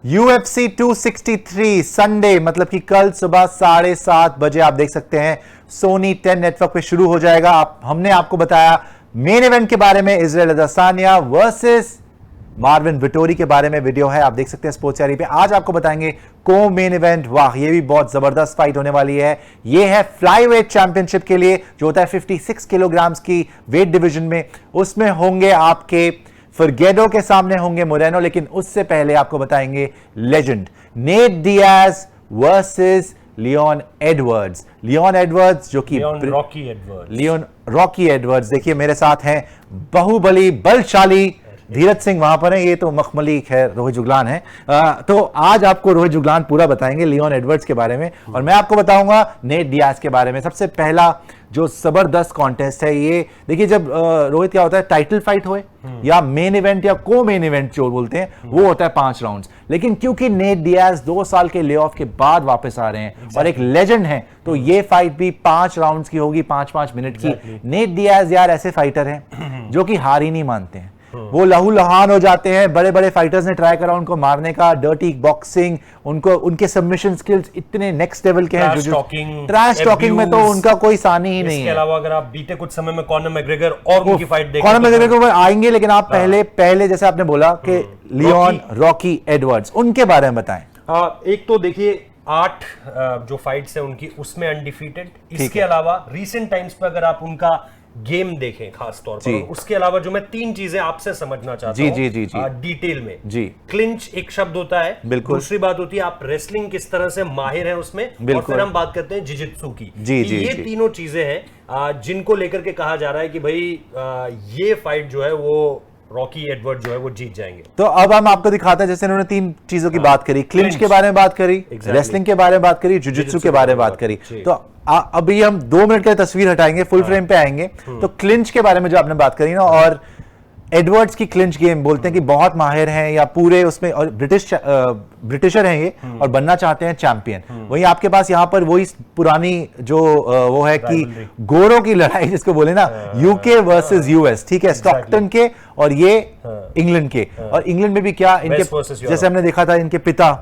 UFC 263 Sunday मतलब कि कल सुबह 7:30 बजे आप देख सकते हैं सोनी 10 नेटवर्क पे शुरू हो जाएगा। हमने आपको बताया मेन इवेंट के बारे में, इजराइल अदेसानिया वर्सेस मार्विन विटोरी के बारे में वीडियो है, आप देख सकते हैं स्पोर्ट्स यारी पे। आज आपको बताएंगे को मेन इवेंट, वाह ये भी बहुत जबरदस्त फाइट होने वाली है। ये है फ्लाईवेट चैंपियनशिप के लिए जो होता है 56 किलोग्राम की वेट डिवीजन में। उसमें होंगे आपके फरगेडो के सामने होंगे मोरेनो, लेकिन उससे पहले आपको बताएंगे legend Nate Diaz versus Leon Edwards. Leon Edwards जो कि लियोन रॉकी एडवर्ड्स देखिए मेरे साथ हैं, बाहुबली बलशाली धीरज सिंह वहां पर है, ये तो मखमली खैर रोहित जुगलान है। तो आज आपको रोहित जुगलान पूरा बताएंगे लियोन एडवर्ड्स के बारे में और मैं आपको बताऊंगा नेट डियाज के बारे में। सबसे पहला जो जबरदस्त कॉन्टेस्ट है ये देखिए, जब रोहित क्या होता है टाइटल फाइट होए या मेन इवेंट या को मेन इवेंट जो बोलते हैं वो होता है 5 राउंड्स, लेकिन क्योंकि नेट डियाज 2 साल के ले ऑफ के बाद वापस आ रहे हैं और एक लेजेंड है तो ये फाइट भी 5 राउंड्स की होगी, 5-5 मिनट की। नेट डियाज यार ऐसे फाइटर हैं जो कि हार ही नहीं मानते हैं, वो लहू लहान हो जाते हैं। बड़े बड़े फाइटर्स ने ट्राई करा उनको मारने का, डर्टी बॉक्सिंग, उनको उनके सबमिशन स्किल्स इतने नेक्स्ट लेवल के हैं। ट्रैश टॉकिंग में तो उनका कोई सानी ही नहीं है। इसके अलावा अगर आप बीते कुछ समय में कॉनर मैग्रेगर और उनकी फाइट देखें, कॉनर मैग्रेगर को आएंगे, लेकिन आप पहले जैसे आपने बोला कि लियोन रॉकी एडवर्ड्स, उनके बारे में बताएं। एक तो देखिए 8 जो फाइट्स है उनकी उसमें अनडिफीटेड। इसके अलावा रीसेंट टाइम्स पे अगर आप उनका गेम देखें खास तौर पर, उसके अलावा जो मैं 3 चीजें आपसे समझना चाहता हूं डिटेल में जी। क्लिंच एक शब्द होता है, दूसरी बात होती है आप रेसलिंग किस तरह से माहिर हैं उसमें, और फिर हम बात करते हैं जिजित्सु की। ये तीनों चीजें हैं जिनको लेकर के कहा जा रहा है कि भाई ये फाइट जो है वो रॉकी एडवर्ड जो है वो जीत जाएंगे। तो अब हम आपको दिखाते हैं, जैसे इन्होंने 3 चीजों की बात करी, क्लिंच के बारे में बात करी, रेसलिंग के बारे में बात करी, जिजित्सु के बारे में बात करी। तो अभी हम 2 मिनट की तस्वीर हटाएंगे, फुल फ्रेम पे आएंगे। तो क्लिंच के बारे में जो आपने बात करी ना, और एडवर्ड्स की क्लिंच गेम बोलते हैं कि बहुत माहिर हैं या पूरे उसमें, और ब्रिटिशर हैं ये और बनना चाहते हैं चैंपियन। वहीं आपके पास यहाँ पर वही पुरानी जो वो है कि गोरों की लड़ाई जिसको बोले ना, यूके वर्सेस यूएस, ठीक है, स्टॉकटन के और ये इंग्लैंड के। और इंग्लैंड में भी क्या इनके, जैसे हमने देखा था इनके पिता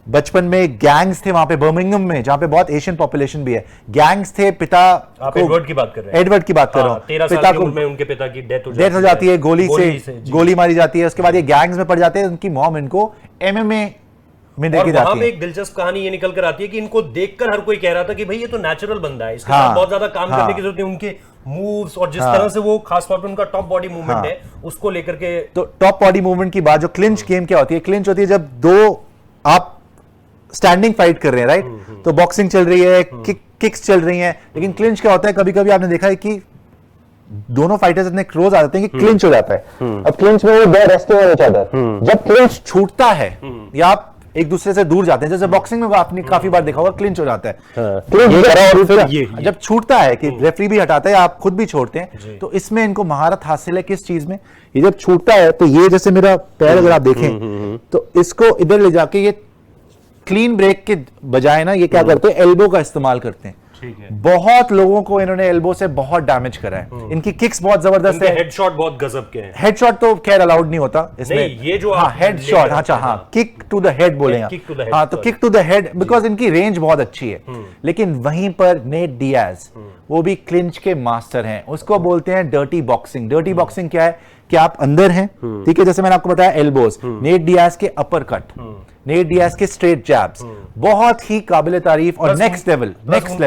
बचपन में गैंग्स थे वहां पे बर्मिंघम में, जहां पे बहुत एशियन पॉपुलेशन भी है, गैंग्स थे। पिता आप एडवर्ड की बात कर रहे हैं? एडवर्ड की बात कर रहा हूं। पिता को उनके पिता की डेथ हो जाती है, गोली मारी जाती है। उसके बाद ये गैंग्स में पड़ जाते हैं, उनकी मॉम इनको एमएमए में लेके जाती है। एक दिलचस्प कहानी ये निकल कर आती है कि इनको देखकर हर कोई कह रहा था कि भाई ये तो नेचुरल बंदा है, इसके साथ बहुत ज्यादा काम करने की जरूरत नहीं। उनके मूव्स और जिस तरह से वो खास तौर पे उनका टॉप बॉडी मूवमेंट है उसको लेकर के। तो टॉप बॉडी मूवमेंट की बात, जो क्लिंच गेम क्या होती है, क्लिंच होती है जब 2 आप स्टैंडिंग फाइट कर रहे हैं, राइट? तो बॉक्सिंग चल रही है, किक्स चल रही हैं, लेकिन क्लिंच क्या होता है, कभी कभी आपने देखा है कि दोनों फाइटर्स इतने क्लोज आ जाते हैं कि क्लिंच हो जाता है। अब क्लिंच में वो रेस्टिंग ऑन ईच अदर, जब क्लिंच छूटता है या आप एक दूसरे से दूर जाते हैं, जैसे बॉक्सिंग में आपने काफी बार देखा होगा क्लिंच हो जाता है, जब छूटता है कि रेफरी भी हटाता है, आप खुद भी छोड़ते हैं। तो इसमें इनको महारत हासिल है किस चीज में, ये जब छूटता है तो ये जैसे मेरा पैर अगर आप देखें तो इसको इधर ले जाके ये क्लीन ब्रेक के बजाय ना ये क्या करते हैं, एल्बो का इस्तेमाल करते हैं। बहुत लोगों को इन्होंने एल्बो से बहुत डैमेज करा है। इनकी किक्स बहुत जबरदस्त है, हेडशॉट बहुत गजब के हैं। हेडशॉट तो खैर अलाउड नहीं होता इसमें, ये जो हेडशॉट, अच्छा किक टू द हेड बोले, हाँ तो kick to the head, because इनकी रेंज बहुत अच्छी है। लेकिन वहीं पर नेट डियाज वो भी क्लिंच के मास्टर हैं, उसको बोलते हैं डर्टी बॉक्सिंग। डर्टी बॉक्सिंग क्या है कि आप अंदर हैं, ठीक है, जैसे मैंने आपको बताया एल्बोज, नेट डियाज के अपर कट, नेट डियाज के स्ट्रेट जैब्स, बहुत ही काबिल तारीफ और नेक्स्ट लेवल।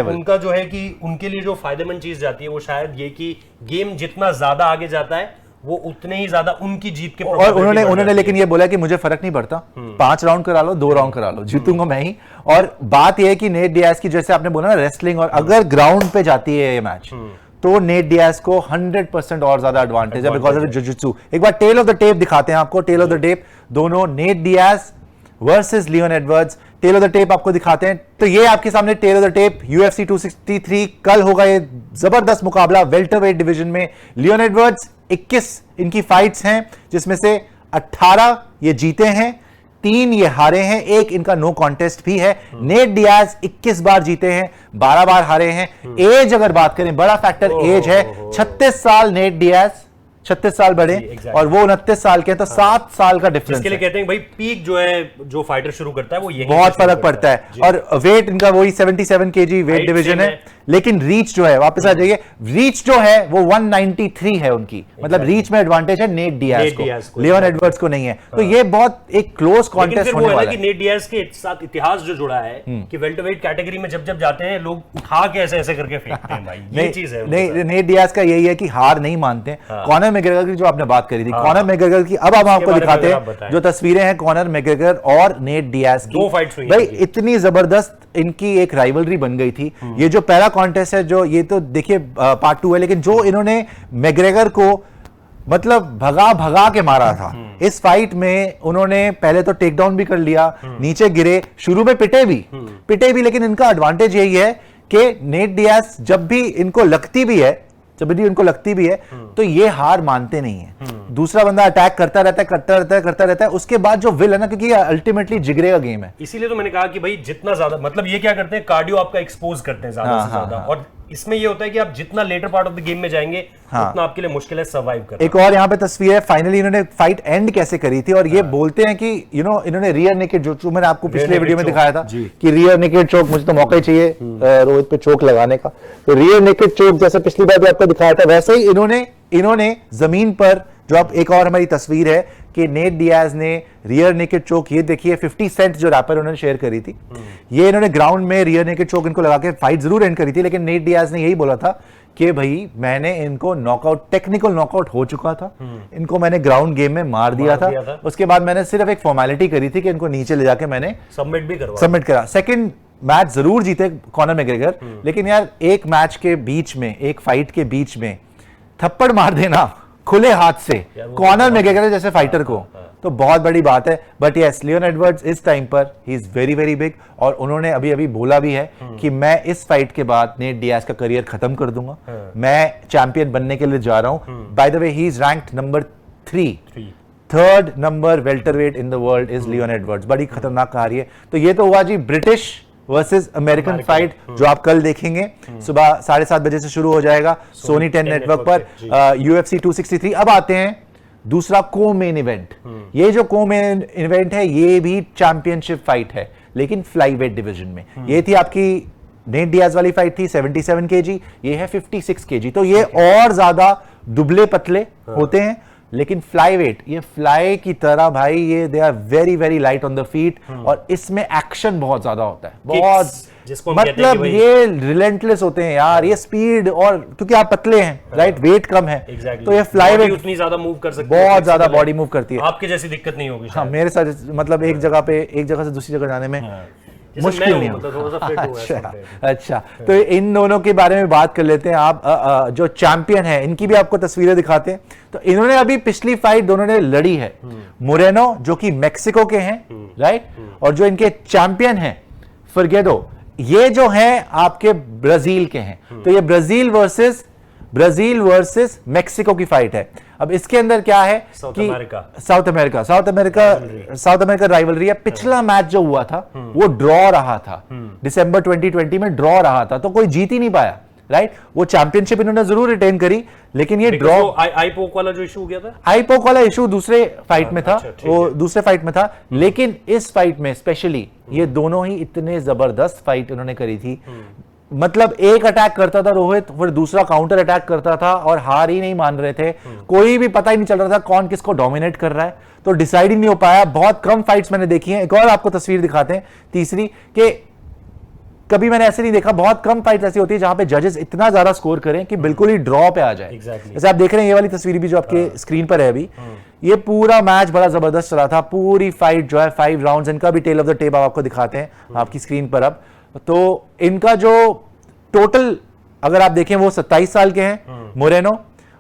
उनका जो है कि उनके लिए जो फायदेमंद चीज जाती है वो शायद ये कि गेम जितना ज्यादा आगे जाता है वो उतने ही ज्यादा उनकी जीत के, और उन्होंने लेकिन ये बोला कि मुझे फर्क नहीं पड़ता, 5 राउंड करा लो, 2 राउंड करा लो, जीतूंगा मैं ही। और बात यह है कि नेट डियाज की, जैसे आपने बोला ना रेसलिंग, और अगर ग्राउंड पे जाती है ये मैच तो नेट डियाज को 100% और ज्यादा एडवांटेज है बिकॉज ऑफ जिजित्सु। एक बार टेल ऑफ द टेप दिखाते हैं आपको, टेल ऑफ द टेप, दोनों Nate Diaz versus Leon Edwards, tale of the tape आपको दिखाते हैं। तो ये आपके सामने tale of the tape, UFC 263 कल होगा ये जबरदस्त मुकाबला वेल्टरवेट डिवीजन में। लियोन एडवर्ड्स 21 इनकी फाइट्स हैं, जिसमें से 18 ये जीते हैं, 3 ये हारे हैं, 1 इनका नो कॉन्टेस्ट भी है। नेट डियाज 21 बार जीते हैं, 12 बार हारे हैं। एज अगर बात करें, बड़ा फैक्टर एज है, 36 साल नेट डियाज, 36 साल बड़े exactly. और वो 29 साल के हैं, तो 7 साल का डिफरेंस इसके लिए कहते हैं भाई पीक जो है, जो फाइटर शुरू करता है वो यही बहुत फर्क पड़ता है। और वेट इनका वही 77 केजी वेट डिवीजन है, लेकिन रीच जो है, वापस आ जाइए, रीच जो है वो 193 है उनकी, मतलब रीच में एडवांटेज है नेट डियाज को, लियोन एडवर्ड्स को नहीं है। तो ये बहुत एक क्लोज कॉन्टेस्ट होने वाला है। नेट डियाज के साथ इतिहास जो जुड़ा है कि वेल्टरवेट कैटेगरी में जब जाते हैं लोग उठा के ऐसे ऐसे करके फेंकते हैं भाई, ये चीज है। नहीं, नेट डियाज का यही है कि हार नहीं मानते। कॉनर मैकग्रेगर की जो आपने बात करी थी, कॉनर मैकग्रेगर की, अब हम आपको दिखाते हैं जो तस्वीरें हैं कॉनर मैकग्रेगर और नेट डियाज की। 2 फाइट्स हुई भाई, इतनी जबरदस्त इनकी एक राइवलरी बन गई थी। ये जो पहला कॉन्टेस्ट है, जो ये तो देखिए पार्ट 2 है, लेकिन जो इन्होंने मैकग्रेगर को मतलब भगा के मारा था, इस फाइट में उन्होंने पहले तो टेक डाउन भी कर लिया, नीचे गिरे, शुरू में पिटे भी, लेकिन इनका एडवांटेज यही है कि नेट डियाज जब भी इनको लगती भी है, तो ये हार मानते नहीं है। दूसरा बंदा अटैक करता रहता है, उसके बाद जो विल है ना, क्योंकि अल्टीमेटली जिगरे का गेम है। इसीलिए तो मैंने कहा कि भाई जितना ज्यादा, मतलब ये क्या करते हैं, कार्डियो आपका एक्सपोज करते हैं ज्यादा से ज्यादा, और इसमें ये होता है कि आप जितना later part of the game में जाएंगे उतना आपके लिए मुश्किल है सर्वाइव करना। एक और यहाँ पे तस्वीर है, फाइनली इन्होंने फाइट एंड कैसे करी थी, और ये बोलते हैं कि इन्होंने रियर नेकेड, जो मैंने आपको पिछले वीडियो में दिखाया था कि रियर नेकेड चोक, मुझे तो मौका ही चाहिए रोहित पे चोक लगाने का, तो रियर नेकेड चोक जैसे पिछली बार भी आपको दिखाया था, वैसे ही इन्होंने जमीन पर, जो आप एक और हमारी तस्वीर है कि नेट डियाज ने रियर नेकेड चोक, ये देखिए 50 सेंट जो रैपर उन्होंने शेयर करी थी, ये इन्होंने ग्राउंड में रियर नेकेड चोक इनको लगा के फाइट जरूर एंड करी थी, लेकिन नेट डियाज ने यही बोला था कि भाई मैंने इनको नॉकआउट, टेक्निकल नॉकआउट हो चुका था, इनको मैंने ग्राउंड गेम में मार दिया था। उसके बाद मैंने सिर्फ एक फॉर्मेलिटी करी थी कि इनको नीचे ले जाके मैंने सबमिट करा। सेकंड मैच जरूर जीते कॉनर मैकग्रेगर, लेकिन यार एक मैच के बीच में, एक फाइट के बीच में थप्पड़ मार देना खुले हाथ से कॉनर मैकग्रेगर जैसे फाइटर को, तो बहुत बड़ी बात है। बट यस, लियोन एडवर्ड्स इस टाइम पर he is very very big, और उन्होंने अभी बोला भी है कि मैं इस फाइट के बाद नेट डियाज का करियर खत्म कर दूंगा, मैं चैंपियन बनने के लिए जा रहा हूं। By the way, he is ranked number 3, third number welterweight in the world is Leon Edwards. बड़ी खतरनाक कहानी है। तो ये तो हुआ जी ब्रिटिश वर्सेस अमेरिकन फाइट, जो आप कल देखेंगे सुबह 7:30 बजे से शुरू हो जाएगा सोनी 10 नेटवर्क पर, UFC 263। अब आते हैं दूसरा को मेन इवेंट। ये जो को मेन इवेंट है, ये भी चैंपियनशिप फाइट है, लेकिन फ्लाईवेट डिवीजन में। ये थी आपकी नेट डियाज वाली फाइट थी 77 केजी, ये है 56 केजी, तो ये और ज्यादा दुबले पतले होते हैं। लेकिन फ्लाईवेट, ये फ्लाई की तरह भाई, ये they are very very light on the feet, और इसमें एक्शन बहुत ज्यादा होता है, बहुत, मतलब ये रिलेंटलेस होते हैं यार, ये स्पीड, और क्योंकि आप पतले हैं, राइट, वेट कम है, तो ये फ्लाईवेट उतनी ज्यादा मूव कर सकती है, बहुत ज्यादा बॉडी मूव करती है। आपके जैसी दिक्कत नहीं होगी। हाँ, मेरे साथ मतलब एक जगह से दूसरी जगह जाने में मुश्किल नहीं होता। अच्छा, तो इन दोनों के बारे में बात कर लेते हैं। आप जो चैंपियन है, इनकी भी आपको तस्वीरें दिखाते हैं। तो इन्होंने अभी पिछली फाइट दोनों ने लड़ी है, मोरेनो जो कि मेक्सिको के हैं, राइट, और जो इनके चैंपियन हैं फिगरेडो, ये जो हैं आपके ब्राजील के हैं। तो ये ब्राजील वर्सेस मेक्सिको की फाइट है। अब इसके अंदर क्या है कि साउथ अमेरिका राइवलरी है। पिछला मैच जो हुआ था वो ड्रॉ रहा था, दिसंबर 2020 में ड्रॉ रहा था, तो कोई जीत ही नहीं पाया, राइट। वो चैंपियनशिप इन्होंने जरूर रिटेन करी, लेकिन ये ड्रॉ, आईपोक वाला जो इशू हो गया था, आईपोक वाला इशू दूसरे फाइट में था, वो दूसरे फाइट में था। लेकिन इस फाइट में स्पेशली ये दोनों ही इतने जबरदस्त फाइट इन्होंने करी थी, मतलब एक अटैक करता था रोहित, फिर दूसरा काउंटर अटैक करता था, और हार ही नहीं मान रहे थे। कोई भी पता ही नहीं चल रहा था कौन किसको डोमिनेट कर रहा है, तो डिसाइड ही नहीं हो पाया। बहुत कम फाइट्स मैंने देखी हैं। एक और आपको तस्वीर दिखाते हैं तीसरी, कि कभी मैंने ऐसे नहीं देखा, बहुत कम फाइट ऐसी होती है जहां पे जजेस इतना ज्यादा स्कोर करें कि बिल्कुल ही ड्रॉ पे आ जाए। जैसे आप देख रहे हैं ये वाली तस्वीर भी जो आपके स्क्रीन पर है अभी, ये पूरा मैच बड़ा जबरदस्त चला था। पूरी फाइट जो है 5 राउंड्स, इनका भी टेल ऑफ द टेप आपको दिखाते हैं आपकी स्क्रीन पर। अब तो इनका जो टोटल अगर आप देखें वो 27 साल के हैं मोरेनो,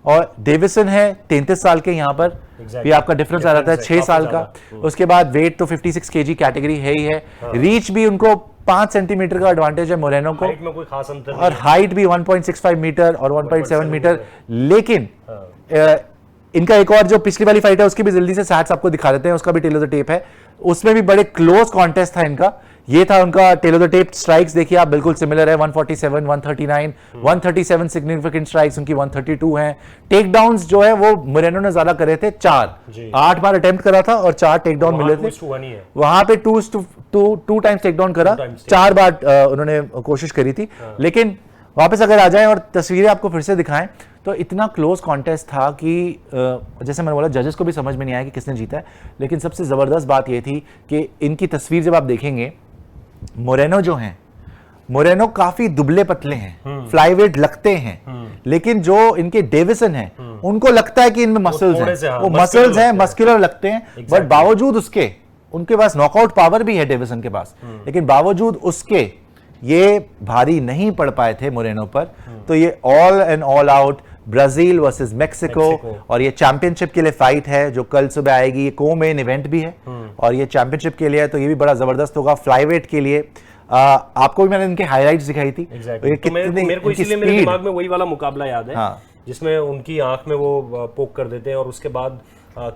और डेविसन है 33 साल के। यहाँ पर भी आपका डिफरेंस आ जाता है 6 साल का। उसके बाद वेट तो 56 केजी कैटेगरी है ही है। रीच भी उनको 5 सेंटीमीटर का एडवांटेज है मोरेनो को, में कोई खास अंतर और हाइट भी 1.65 मीटर और 1.7 मीटर। लेकिन इनका एक और जो पिछली वाली फाइट है उसकी भी जल्दी से सैट्स आपको दिखा देते हैं, उसका भी टेल ऑफ द टेप है। उसमें भी बड़े क्लोज कॉन्टेस्ट था इनका। ये था उनका tale of the tape strikes, देखिए आप बिल्कुल सिमिलर है, 147, 139, 137 सिग्निफिकेंट स्ट्राइक्स उनकी 132 हैं। टेक डाउन्स जो है वो मोरेनो ने ज्यादा करे थे, 8 बार अटेम्प्ट करा था और 4 टेक डाउन मिले थे। वहां पे 2 टाइम्स टेक डाउन करा, 4 बार उन्होंने कोशिश करी थी। लेकिन वापस अगर आ जाएं और तस्वीरें आपको फिर से दिखाएं तो इतना क्लोज कॉन्टेस्ट था कि जैसे मैंने बोला जजेस को भी समझ में नहीं आया कि किसने जीता है। लेकिन सबसे जबरदस्त बात यह थी कि इनकी तस्वीर जब आप देखेंगे, मोरेनो जो हैं, मोरेनो काफी दुबले पतले हैं, फ्लाईवेट लगते हैं, लेकिन जो इनके डेविसन हैं उनको लगता है कि इनमें मसल्स हैं, वो मसल्स हैं, मस्कुलर लगते हैं। बट बावजूद उसके उनके पास नॉकआउट पावर भी है डेविसन के पास, लेकिन बावजूद उसके ये भारी नहीं पड़ पाए थे मोरेनो पर। तो ये all and all out Brazil versus Mexico, और ये चैंपियनशिप के लिए फाइट है जो कल सुबह आएगी। ये को-मेन इवेंट भी है और ये चैंपियनशिप के लिए है, तो ये भी बड़ा जबरदस्त होगा फ्लाईवेट के लिए। आपको भी मैंने इनके हाइलाइट्स दिखाई थी। तो मेरे को इसीलिए मेरे दिमाग में वही वाला मुकाबला याद है, जिसमें उनकी आंख में वो पोक कर देते हैं और उसके बाद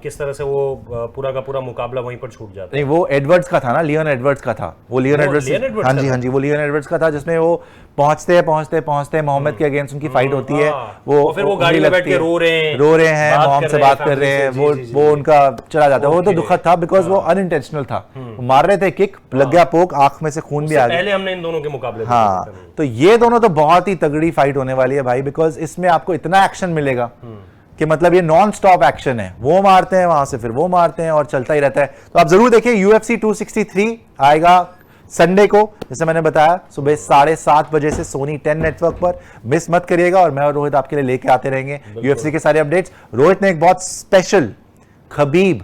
किस तरह से वो पूरा का पूरा मुकाबला वहीं पर छूट जाता है। नहीं, वो एडवर्ड्स का था ना, लियोन एडवर्ड्स का था वो, लियोन एडवर्ड्स, हाँ जी, वो लियोन एडवर्ड्स का था, जिसमें वो पहुंचते मोहम्मद के अगेंस्ट उनकी फाइट होती है। वो फिर वो गाड़ी में बैठ के रो रहे हैं, मोहम्मद से बात कर रहे हैं, वो उनका चला जाता है। वो तो दुखद था बिकॉज वो अनइंटेंशनल था, मार रहे थे किक, लग गया पोक, आंख में से खून भी आ गया। पहले हमने इन दोनों के मुकाबले, हाँ, तो ये दोनों तो बहुत ही तगड़ी फाइट होने वाली है भाई, बिकॉज इसमें आपको इतना एक्शन मिलेगा कि मतलब ये नॉन स्टॉप एक्शन है, वो मारते हैं वहां से फिर वो मारते हैं और चलता ही रहता है। तो आप जरूर देखिए, UFC 263 आएगा संडे को, जैसे मैंने बताया सुबह 7:30 बजे से सोनी 10 नेटवर्क पर, मिस मत करिएगा। और मैं और रोहित आपके लिए लेके आते रहेंगे UFC के सारे अपडेट्स। रोहित ने एक बहुत स्पेशल खबीब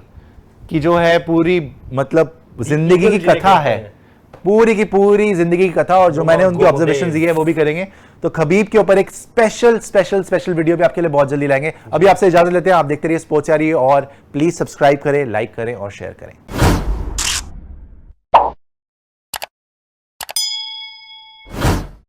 की जो है पूरी मतलब जिंदगी की कथा है, पूरी की पूरी जिंदगी की कथा, और जो मैंने उनकी ऑब्जर्वेशन दी है वो भी करेंगे। तो खबीब के ऊपर एक स्पेशल वीडियो भी आपके लिए बहुत जल्दी लाएंगे। अभी आपसे इजाजत लेते हैं, आप देखते रहिए स्पोर्ट्स यारी, और प्लीज सब्सक्राइब करें, लाइक करें और शेयर करें।